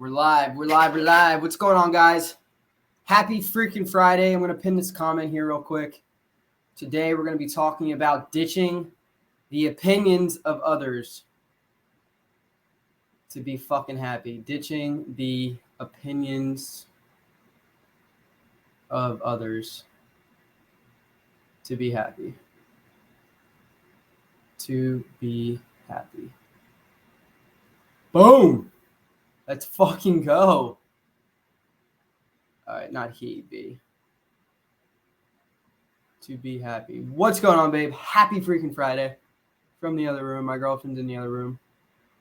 We're live. What's going on, guys? Happy freaking Friday. I'm going to pin this comment here real quick. Today, we're going to be talking about ditching the opinions of others to be fucking happy. Ditching the opinions of others to be happy. To be happy. Boom! Let's fucking go. All right, not he, be. To be happy. What's going on, babe? Happy freaking Friday. From the other room. My girlfriend's in the other room.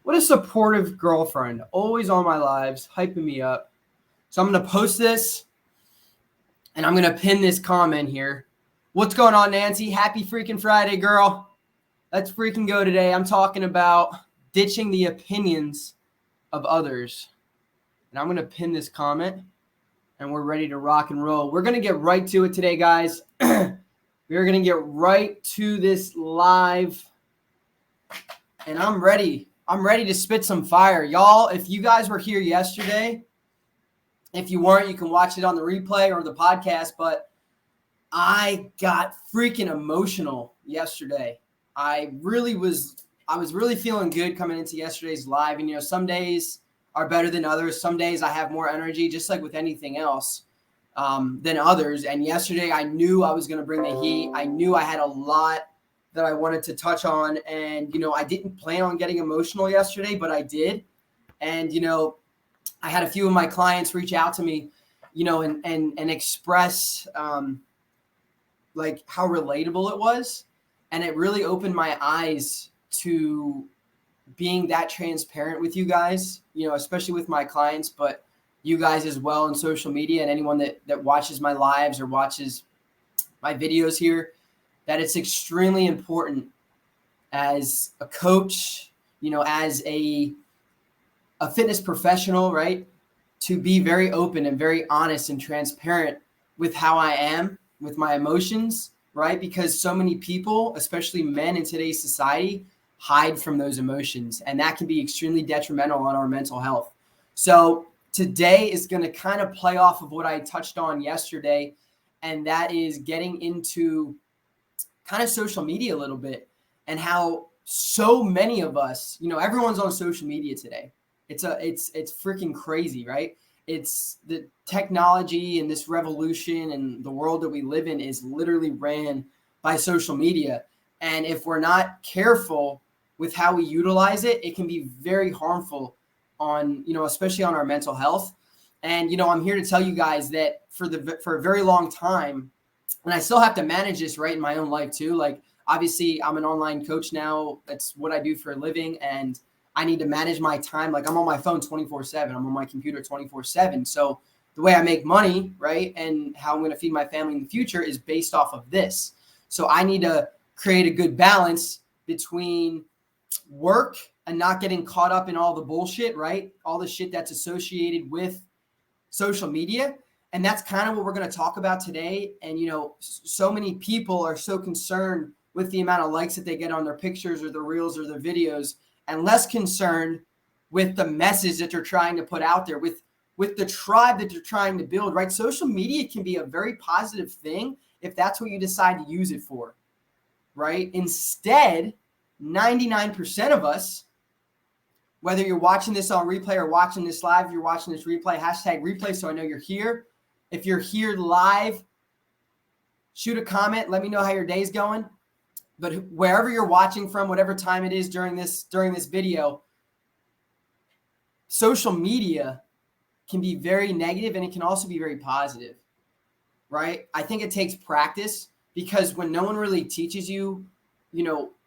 What a supportive girlfriend. Always on my lives, hyping me up. So I'm going to post this, and I'm going to pin this comment here. What's going on, Nancy? Happy freaking Friday, girl. Let's freaking go today. I'm talking about ditching the opinions of others. And I'm going to pin this comment, and we're ready to rock and roll. We're going to get right to it today, guys. We're going to get right to this live, and I'm ready. I'm ready to spit some fire. Y'all, if you guys were here yesterday, if you weren't, you can watch it on the replay or the podcast, but I got freaking emotional yesterday. I was really feeling good coming into yesterday's live, and some days are better than others. Some days I have more energy, just like with anything else, than others. And yesterday I knew I was going to bring the heat. I knew I had a lot that I wanted to touch on. And, I didn't plan on getting emotional yesterday, but I did. And, I had a few of my clients reach out to me, and express like how relatable it was. And it really opened my eyes to being that transparent with you guys, especially with my clients, but you guys as well on social media, and anyone that watches my lives or watches my videos here, that it's extremely important as a coach, as a fitness professional, right, to be very open and very honest and transparent with how I am, with my emotions, right? Because so many people, especially men in today's society, hide from those emotions, and that can be extremely detrimental on our mental health. So today is going to kind of play off of what I touched on yesterday, and that is getting into kind of social media a little bit, and how so many of us, everyone's on social media today. It's freaking crazy, right? It's the technology and this revolution and the world that we live in is literally ran by social media. And if we're not careful with how we utilize it, it can be very harmful on, especially on our mental health. And, I'm here to tell you guys that for a very long time, and I still have to manage this right in my own life too. Like, obviously I'm an online coach now. That's what I do for a living. And I need to manage my time. Like, I'm on my phone 24/7. I'm on my computer 24/7. So the way I make money, right, and how I'm going to feed my family in the future is based off of this. So I need to create a good balance between work and not getting caught up in all the bullshit, right? All the shit that's associated with social media. And that's kind of what we're going to talk about today. And, so many people are so concerned with the amount of likes that they get on their pictures or their reels or their videos, and less concerned with the message that they're trying to put out there, with the tribe that they're trying to build, right? Social media can be a very positive thing if that's what you decide to use it for, right? Instead, 99% of us, whether you're watching this on replay or watching this live, if you're watching this replay, #replay so I know you're here. If you're here live, shoot a comment. Let me know how your day's going. But wherever you're watching from, whatever time it is during this video, social media can be very negative, and it can also be very positive, right? I think it takes practice, because when no one really teaches you,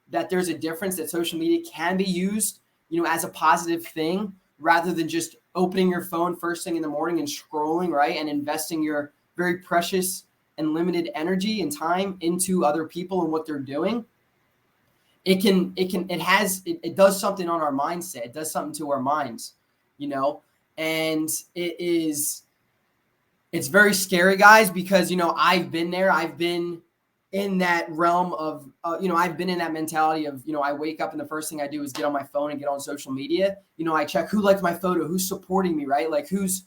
that there's a difference, that social media can be used, as a positive thing, rather than just opening your phone first thing in the morning and scrolling, right? And investing your very precious and limited energy and time into other people and what they're doing. It does something on our mindset. It does something to our minds, and it's very scary, guys, because, I've been there. I've been in that realm of, I've been in that mentality of, I wake up and the first thing I do is get on my phone and get on social media. I check who liked my photo, who's supporting me, right? Like who's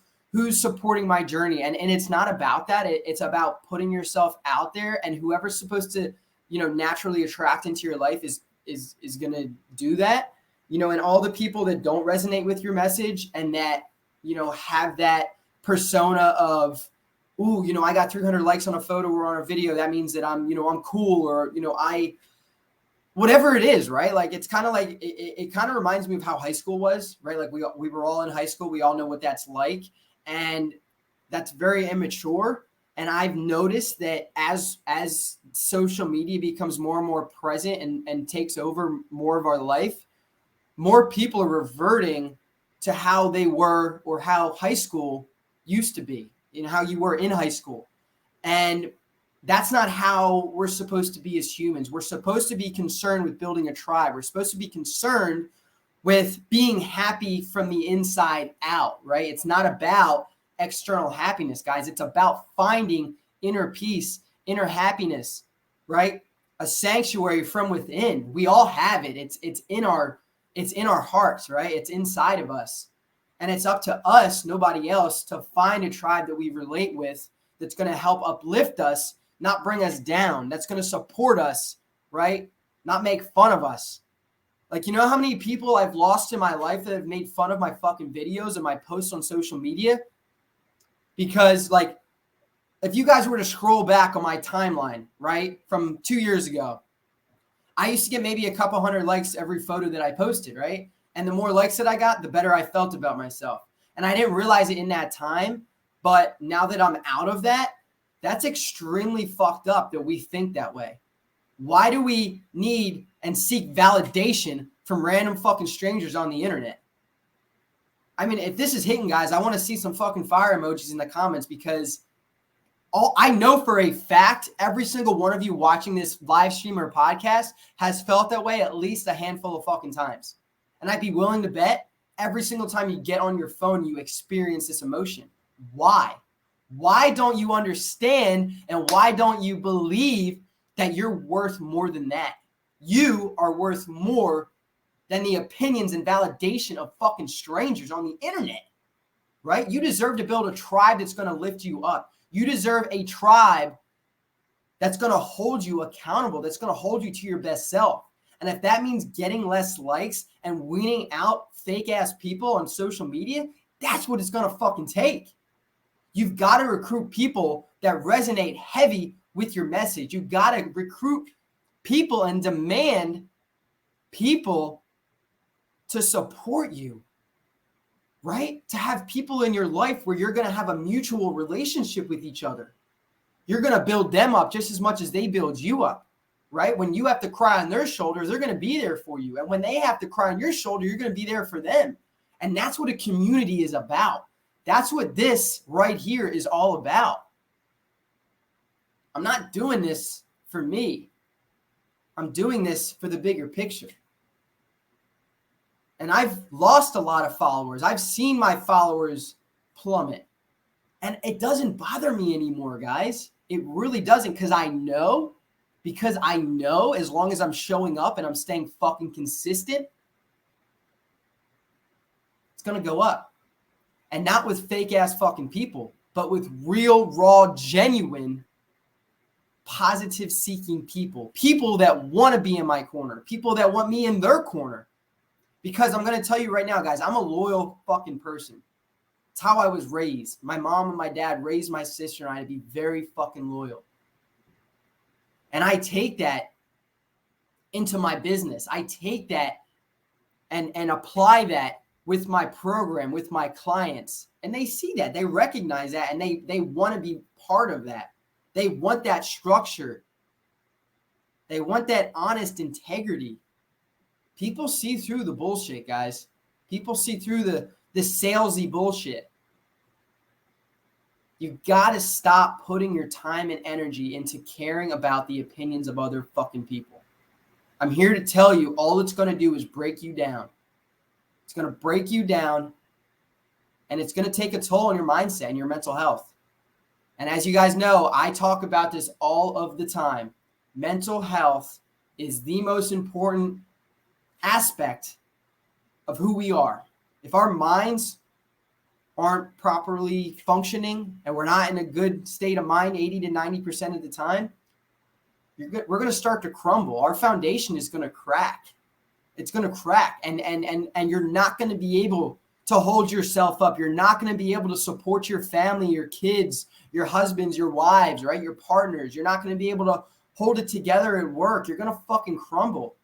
supporting my journey. And it's not about that. It's about putting yourself out there, and whoever's supposed to, naturally attract into your life is going to do that, and all the people that don't resonate with your message and that, have that persona of, ooh, I got 300 likes on a photo or on a video. That means that I'm cool, or, whatever it is, right? Like, it's kind of like, it kind of reminds me of how high school was, right? Like we were all in high school. We all know what that's like. And that's very immature. And I've noticed that as social media becomes more and more present and takes over more of our life, more people are reverting to how they were, or how high school used to be, how you were in high school. And that's not how we're supposed to be as humans. We're supposed to be concerned with building a tribe. We're supposed to be concerned with being happy from the inside out, right? It's not about external happiness, guys. It's about finding inner peace, inner happiness, right? A sanctuary from within. We all have it. It's in our hearts, right? It's inside of us. And it's up to us, nobody else, to find a tribe that we relate with that's going to help uplift us, not bring us down. That's going to support us, right? Not make fun of us. Like, how many people I've lost in my life that have made fun of my fucking videos and my posts on social media? Because, like, if you guys were to scroll back on my timeline, right, from 2 years ago, I used to get maybe a couple hundred likes every photo that I posted, right? And the more likes that I got, the better I felt about myself. And I didn't realize it in that time. But now that I'm out of that, that's extremely fucked up that we think that way. Why do we need and seek validation from random fucking strangers on the internet? I mean, if this is hitting, guys, I want to see some fucking fire emojis in the comments, because I know for a fact every single one of you watching this live stream or podcast has felt that way at least a handful of fucking times. And I'd be willing to bet every single time you get on your phone, you experience this emotion. Why? Why don't you understand, and why don't you believe that you're worth more than that? You are worth more than the opinions and validation of fucking strangers on the internet, right? You deserve to build a tribe that's going to lift you up. You deserve a tribe that's going to hold you accountable, that's going to hold you to your best self. And if that means getting less likes and weeding out fake ass people on social media, that's what it's going to fucking take. You've got to recruit people that resonate heavy with your message. You've got to recruit people and demand people to support you, right? To have people in your life where you're going to have a mutual relationship with each other. You're going to build them up just as much as they build you up, right? When you have to cry on their shoulders, they're going to be there for you. And when they have to cry on your shoulder, you're going to be there for them. And that's what a community is about. That's what this right here is all about. I'm not doing this for me. I'm doing this for the bigger picture. And I've lost a lot of followers. I've seen my followers plummet. And it doesn't bother me anymore, guys. It really doesn't, because I know as long as I'm showing up and I'm staying fucking consistent, it's going to go up. And not with fake ass fucking people, but with real, raw, genuine, positive seeking people. People that want to be in my corner. People that want me in their corner. Because I'm going to tell you right now, guys, I'm a loyal fucking person. It's how I was raised. My mom and my dad raised my sister and I to be very fucking loyal. And I take that into my business. I take that and apply that with my program, with my clients. And they see that. They recognize that. And they want to be part of that. They want that structure. They want that honest integrity. People see through the bullshit, guys. People see through the salesy bullshit. You got to stop putting your time and energy into caring about the opinions of other fucking people. I'm here to tell you, all it's going to do is break you down. It's going to break you down, and it's going to take a toll on your mindset and your mental health. And as you guys know, I talk about this all of the time. mental health is the most important aspect of who we are. If our minds aren't properly functioning and we're not in a good state of mind 80 to 90% of the time, we're going to start to crumble. Our foundation is going to crack. It's going to crack, and you're not going to be able to hold yourself up. You're not going to be able to support your family, your kids, your husbands, your wives, right? Your partners. You're not going to be able to hold it together at work. You're going to fucking crumble.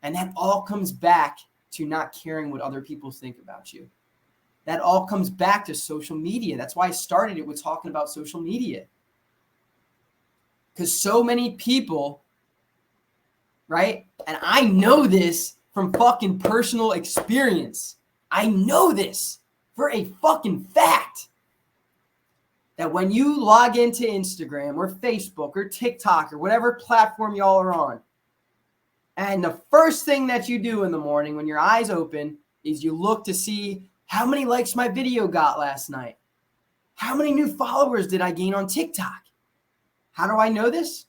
And that all comes back to not caring what other people think about you. That all comes back to social media. That's why I started it with talking about social media. Because so many people, right? And I know this from fucking personal experience. I know this for a fucking fact. That when you log into Instagram or Facebook or TikTok or whatever platform y'all are on, and the first thing that you do in the morning when your eyes open is you look to see how many likes my video got last night. How many new followers did I gain on TikTok? How do I know this?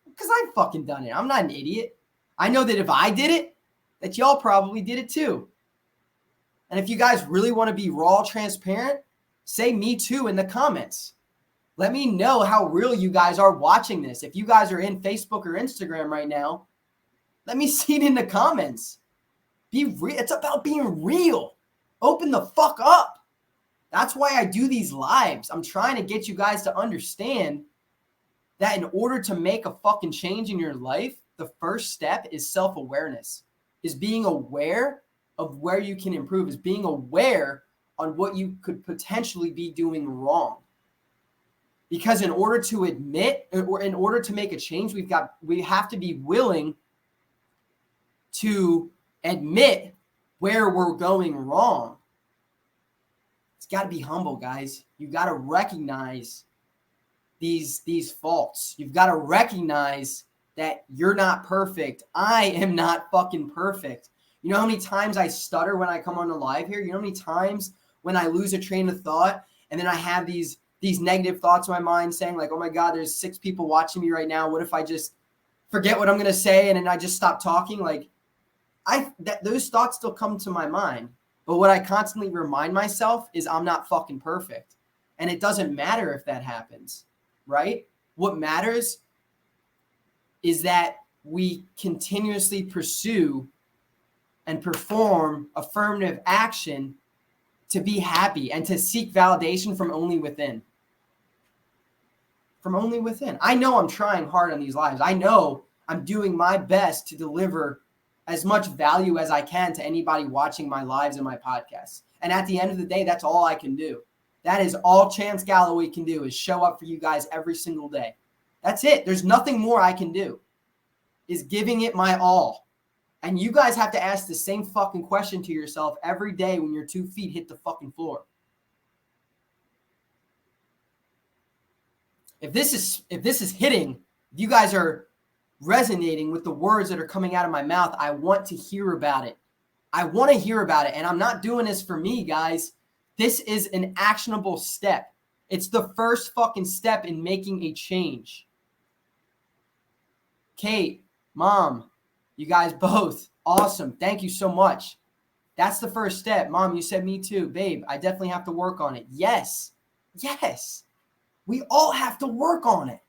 Because I've fucking done it. I'm not an idiot. I know that if I did it, that y'all probably did it too. And if you guys really want to be raw, transparent, say me too in the comments. Let me know how real you guys are watching this. If you guys are in Facebook or Instagram right now, let me see it in the comments. Be real. It's about being real. Open the fuck up. That's why I do these lives. I'm trying to get you guys to understand that in order to make a fucking change in your life, the first step is self-awareness, is being aware of where you can improve, is being aware on what you could potentially be doing wrong. Because in order to admit, or in order to make a change, we have to be willing to admit where we're going wrong. It's got to be humble, guys. You got to recognize these faults. You've got to recognize that you're not perfect. I am not fucking perfect. You know how many times I stutter when I come on the live here? You know how many times when I lose a train of thought and then I have these negative thoughts in my mind saying like, oh my God, there's 6 people watching me right now. What if I just forget what I'm going to say and then I just stop talking? Like those thoughts still come to my mind. But what I constantly remind myself is I'm not fucking perfect. And it doesn't matter if that happens, right? What matters is that we continuously pursue and perform affirmative action to be happy and to seek validation from only within. From only within. I know I'm trying hard on these lives. I know I'm doing my best to deliver as much value as I can to anybody watching my lives and my podcasts. And at the end of the day, that's all I can do. That is all Chance Galloway can do, is show up for you guys every single day. That's it. There's nothing more I can do, is giving it my all. And you guys have to ask the same fucking question to yourself every day when your 2 feet hit the fucking floor. If this is hitting, if you guys are resonating with the words that are coming out of my mouth, I want to hear about it. I want to hear about it. And I'm not doing this for me, guys. This is an actionable step. It's the first fucking step in making a change. Kate, Mom, you guys both, awesome. Thank you so much. That's the first step. Mom, you said me too. Babe, I definitely have to work on it. Yes. We all have to work on it.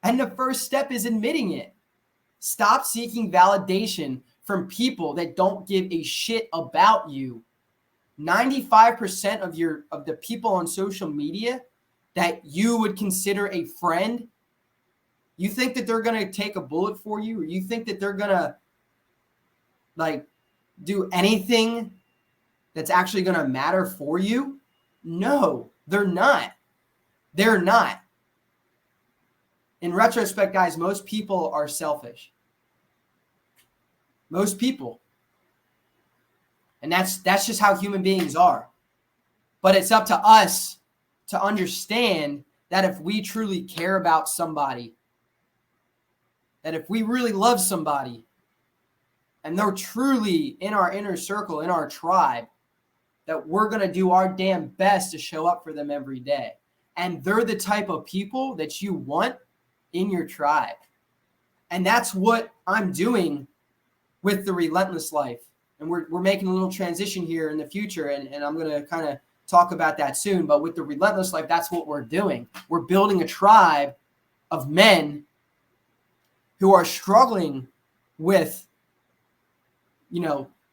And the first step is admitting it. Stop seeking validation from people that don't give a shit about you. 95% of the people on social media that you would consider a friend, you think that they're going to take a bullet for you, or you think that they're going to like do anything that's actually going to matter for you? No, they're not. They're not. In retrospect, guys, most people are selfish. Most people. And that's just how human beings are. But it's up to us to understand that if we truly care about somebody, that if we really love somebody, and they're truly in our inner circle, in our tribe, that we're going to do our damn best to show up for them every day. And they're the type of people that you want in your tribe. And that's what I'm doing with the Relentless Life. And we're making a little transition here in the future, and I'm going to kind of talk about that soon. But with the Relentless Life, that's what we're doing. We're building a tribe of men who are struggling with,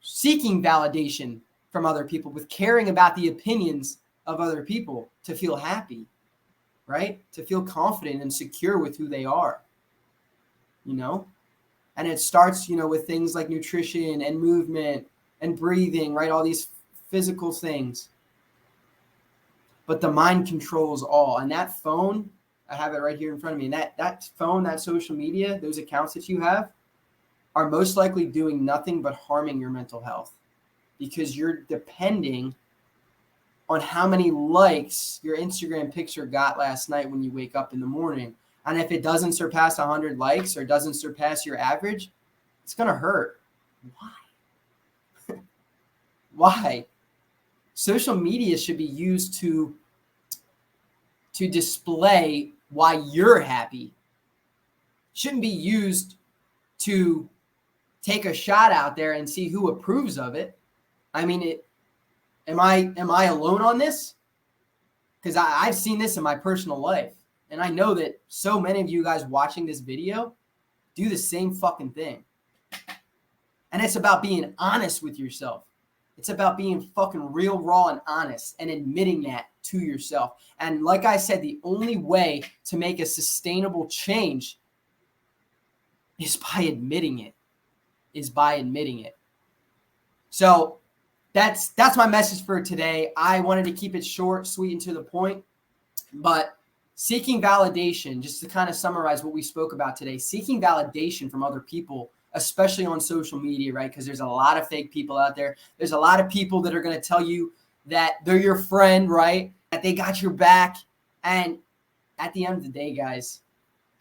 seeking validation from other people, with caring about the opinions of other people to feel happy, right? To feel confident and secure with who they are, And it starts, with things like nutrition and movement and breathing, right? All these physical things. But the mind controls all. And that phone, I have it right here in front of me. And that phone, that social media, those accounts that you have are most likely doing nothing but harming your mental health, because you're depending on how many likes your Instagram picture got last night when you wake up in the morning. And if it doesn't surpass 100 likes or doesn't surpass your average, it's going to hurt. Why? Why? Social media should be used to display why you're happy. Shouldn't be used to take a shot out there and see who approves of it. I mean, am I alone on this? Because I've seen this in my personal life. And I know that so many of you guys watching this video do the same fucking thing. And it's about being honest with yourself. It's about being fucking real, raw, and honest and admitting that to yourself. And like I said, the only way to make a sustainable change is by admitting it. So that's my message for today. I wanted to keep it short, sweet, and to the point. But seeking validation, just to kind of summarize what we spoke about today, seeking validation from other people, especially on social media, right? Because there's a lot of fake people out there. There's a lot of people that are going to tell you that they're your friend, right? That they got your back. And at the end of the day, guys,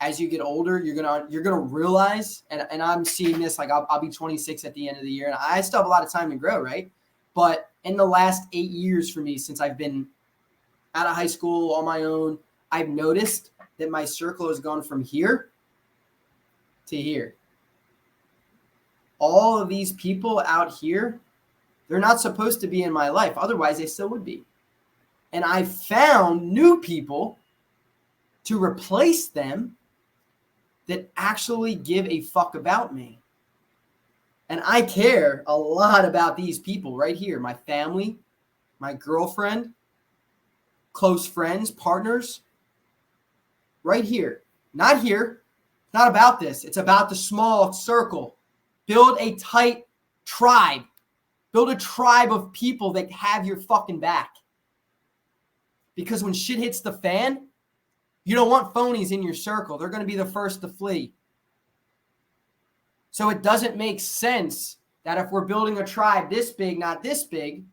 as you get older, you're gonna realize, and I'm seeing this, like I'll be 26 at the end of the year, and I still have a lot of time to grow, right? But in the last 8 years for me, since I've been out of high school on my own, I've noticed that my circle has gone from here to here. All of these people out here, they're not supposed to be in my life. Otherwise, they still would be. And I found new people to replace them that actually give a fuck about me. And I care a lot about these people right here. My family, my girlfriend, close friends, partners, right here. Not here. It's not about this. It's about the small circle. Build a tight tribe. Build a tribe of people that have your fucking back. Because when shit hits the fan, you don't want phonies in your circle. They're going to be the first to flee. So it doesn't make sense that if we're building a tribe this big, not this big,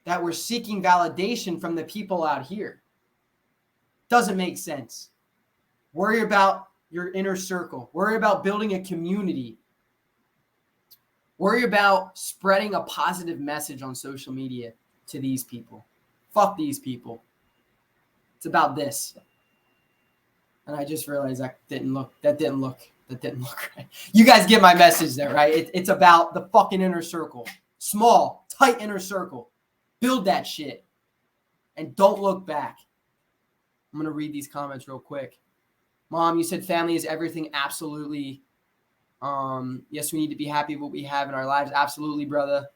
that we're seeking validation from the people out here. Doesn't make sense. Worry about your inner circle. Worry about building a community. Worry about spreading a positive message on social media to these people. Fuck these people. It's about this. And I just realized that didn't look right. You guys get my message there, right? It's about the fucking inner circle. Small, tight inner circle. Build that shit. And don't look back. I'm going to read these comments real quick. Mom, you said family is everything. Absolutely. Yes, we need to be happy with what we have in our lives. Absolutely, brother.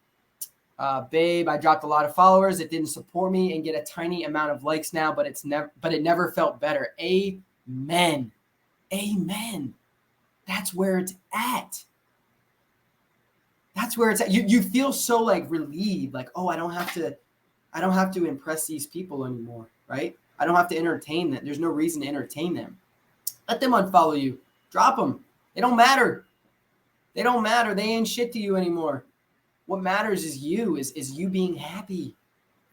Babe, I dropped a lot of followers that didn't support me and get a tiny amount of likes now, but it never felt better. Amen. Amen. That's where it's at. That's where it's at. You feel so like relieved, like, oh, I don't have to impress these people anymore, right? I don't have to entertain them. There's no reason to entertain them. Let them unfollow you. Drop them. They don't matter. They don't matter. They ain't shit to you anymore. What matters is you being happy,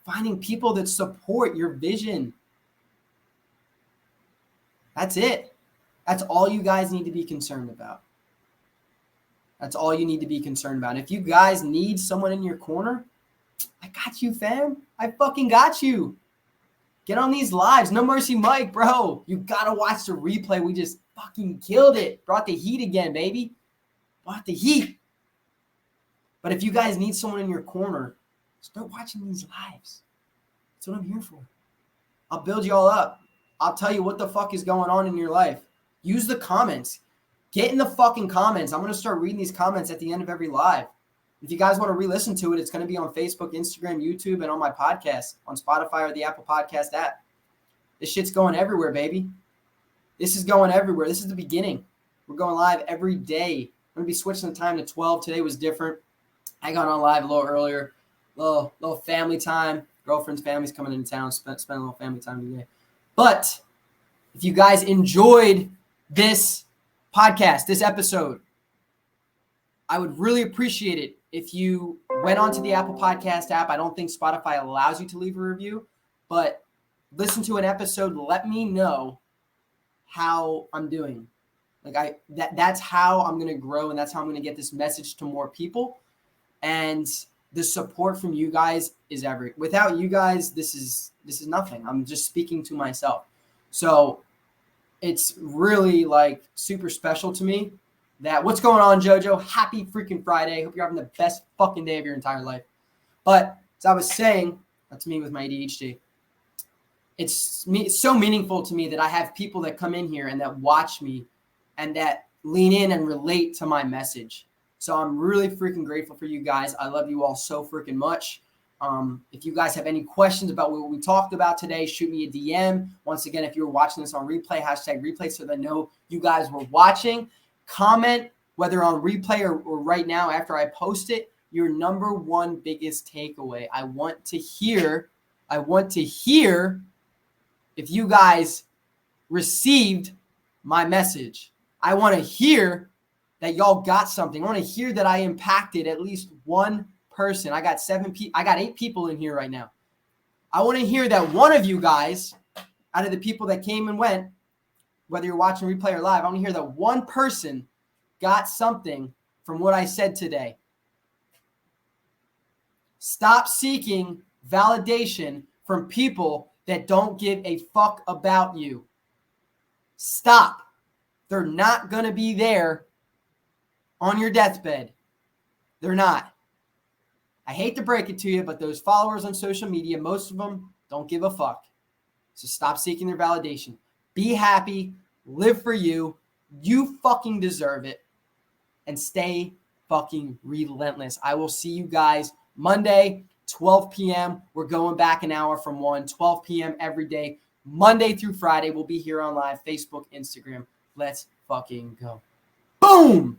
finding people that support your vision. That's it. That's all you guys need to be concerned about. That's all you need to be concerned about. If you guys need someone in your corner, I got you, fam. I fucking got you. Get on these lives. No Mercy Mike, bro. You got to watch the replay. We just fucking killed it. Brought the heat again, baby. Brought the heat. But if you guys need someone in your corner, start watching these lives. That's what I'm here for. I'll build you all up. I'll tell you what the fuck is going on in your life. Use the comments. Get in the fucking comments. I'm going to start reading these comments at the end of every live. If you guys want to re-listen to it, it's going to be on Facebook, Instagram, YouTube, and on my podcast on Spotify or the Apple Podcast app. This shit's going everywhere, baby. This is going everywhere. This is the beginning. We're going live every day. I'm going to be switching the time to 12. Today was different. I got on live a little earlier. Little family time. Girlfriend's family's coming into town. Spend a little family time today. But if you guys enjoyed this podcast, this episode, I would really appreciate it if you went onto the Apple Podcast app. I don't think Spotify allows you to leave a review, but listen to an episode. Let me know how I'm doing. That's how I'm going to grow, and that's how I'm going to get this message to more people. And the support from you guys is everything. Without you guys, this is nothing. I'm just speaking to myself. So it's really super special to me that what's going on, JoJo? Happy freaking Friday. Hope you're having the best fucking day of your entire life. But as I was saying, that's me with my ADHD. It's so meaningful to me that I have people that come in here and that watch me and that lean in and relate to my message. So I'm really freaking grateful for you guys. I love you all so freaking much. If you guys have any questions about what we talked about today, shoot me a DM. Once again, if you're watching this on replay, #replay so they know you guys were watching. Comment, whether on replay or right now after I post it, your number one biggest takeaway. I want to hear if you guys received my message. I want to hear that y'all got something. I want to hear that I impacted at least one person. I got 8 people in here right now. I want to hear that one of you guys, out of the people that came and went, whether you're watching replay or live, I want to hear that one person got something from what I said today. Stop seeking validation from people that don't give a fuck about you. Stop. They're not going to be there on your deathbed. They're not. I hate to break it to you, but those followers on social media, most of them don't give a fuck. So stop seeking their validation. Be happy. Live for you. You fucking deserve it. And stay fucking relentless. I will see you guys Monday, 12 p.m. We're going back an hour from 1, 12 p.m. every day. Monday through Friday, we'll be here on live, Facebook, Instagram. Let's fucking go. Boom!